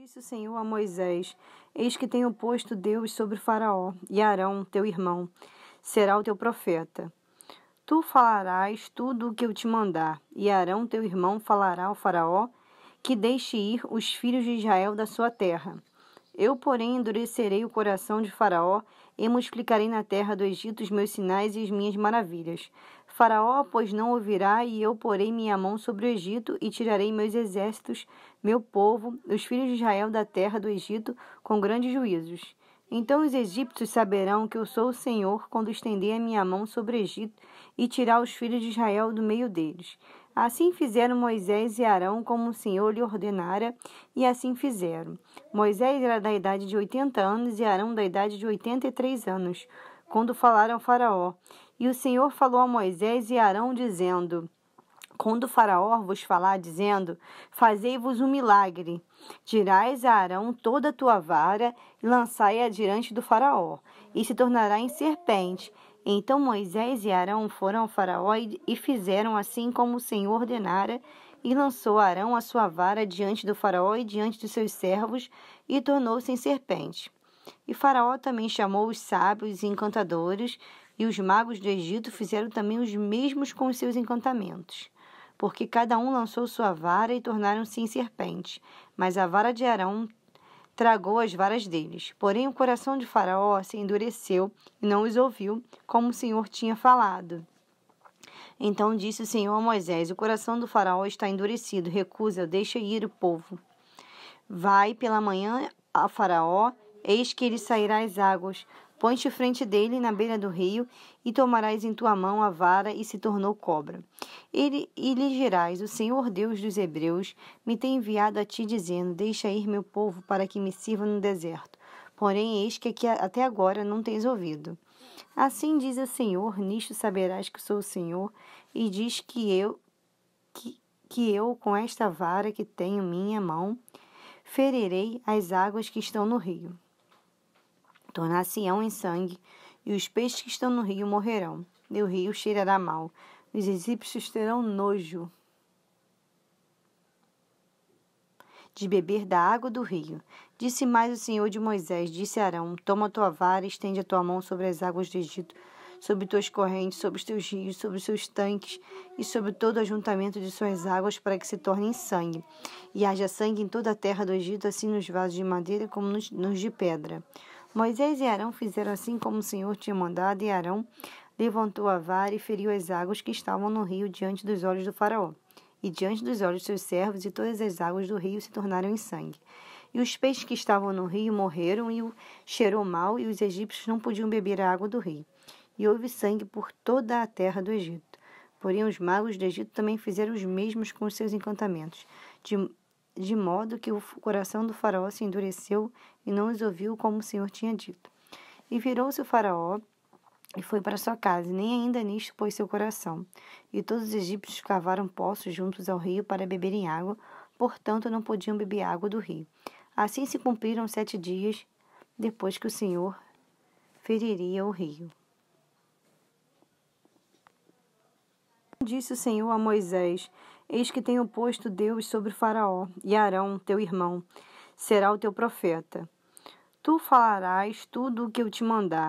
Disse o Senhor a Moisés: Eis que tenho posto Deus sobre Faraó, e Arão, teu irmão, será o teu profeta. Tu falarás tudo o que eu te mandar, e Arão, teu irmão, falará ao Faraó que deixe ir os filhos de Israel da sua terra. Eu, porém, endurecerei o coração de Faraó e multiplicarei na terra do Egito os meus sinais e as minhas maravilhas. Faraó, pois, não ouvirá, e eu porei minha mão sobre o Egito e tirarei meus exércitos, meu povo, os filhos de Israel da terra do Egito, com grandes juízos. Então os egípcios saberão que eu sou o Senhor quando estender a minha mão sobre o Egito e tirar os filhos de Israel do meio deles. Assim fizeram Moisés e Arão como o Senhor lhe ordenara, e assim fizeram. Moisés era da idade de 80 anos e Arão da idade de 83 anos, quando falaram ao Faraó. E o Senhor falou a Moisés e Arão, dizendo: Quando o Faraó vos falar, dizendo: Fazei-vos um milagre, tirais a Arão toda a tua vara e lançai-a diante do Faraó, e se tornará em serpente. Então Moisés e Arão foram ao Faraó e fizeram assim como o Senhor ordenara, e lançou Arão a sua vara diante do Faraó e diante dos seus servos, e tornou-se em serpente. E Faraó também chamou os sábios e encantadores, e os magos do Egito fizeram também os mesmos com os seus encantamentos. Porque cada um lançou sua vara e tornaram-se em serpente, mas a vara de Arão tragou as varas deles. Porém o coração de Faraó se endureceu e não os ouviu, como o Senhor tinha falado. Então disse o Senhor a Moisés: O coração do Faraó está endurecido, recusa, deixa ir o povo. Vai pela manhã a Faraó, eis que ele sairá às águas. Põe-te frente dele na beira do rio, e tomarás em tua mão a vara, e se tornou cobra. E lhe dirás: O Senhor Deus dos Hebreus me tem enviado a ti, dizendo: Deixa ir meu povo, para que me sirva no deserto. Porém, eis que até agora não tens ouvido. Assim diz o Senhor: Nisto saberás que sou o Senhor, e diz que eu, com esta vara que tenho em minha mão, ferirei as águas que estão no rio. Tornar-se-ão em sangue, e os peixes que estão no rio morrerão, e o rio cheirará mal. Os egípcios terão nojo de beber da água do rio. Disse mais o Senhor de Moisés: Disse Arão: Toma a tua vara e estende a tua mão sobre as águas do Egito, sobre tuas correntes, sobre os teus rios, sobre os seus tanques e sobre todo o ajuntamento de suas águas, para que se tornem sangue. E haja sangue em toda a terra do Egito, assim nos vasos de madeira como nos de pedra. Moisés e Arão fizeram assim como o Senhor tinha mandado, e Arão levantou a vara e feriu as águas que estavam no rio diante dos olhos do Faraó. E diante dos olhos de seus servos, e todas as águas do rio se tornaram em sangue. E os peixes que estavam no rio morreram, e o cheirou mal, e os egípcios não podiam beber a água do rio. E houve sangue por toda a terra do Egito. Porém os magos do Egito também fizeram os mesmos com os seus encantamentos, de modo que o coração do Faraó se endureceu e não os ouviu como o Senhor tinha dito. E virou-se o Faraó e foi para sua casa, e nem ainda nisto pôs seu coração. E todos os egípcios cavaram poços juntos ao rio para beberem água, portanto não podiam beber água do rio. Assim se cumpriram 7 dias depois que o Senhor feriria o rio. Disse o Senhor a Moisés: Eis que tenho posto Deus sobre Faraó, e Arão, teu irmão, será o teu profeta. Tu falarás tudo o que eu te mandar.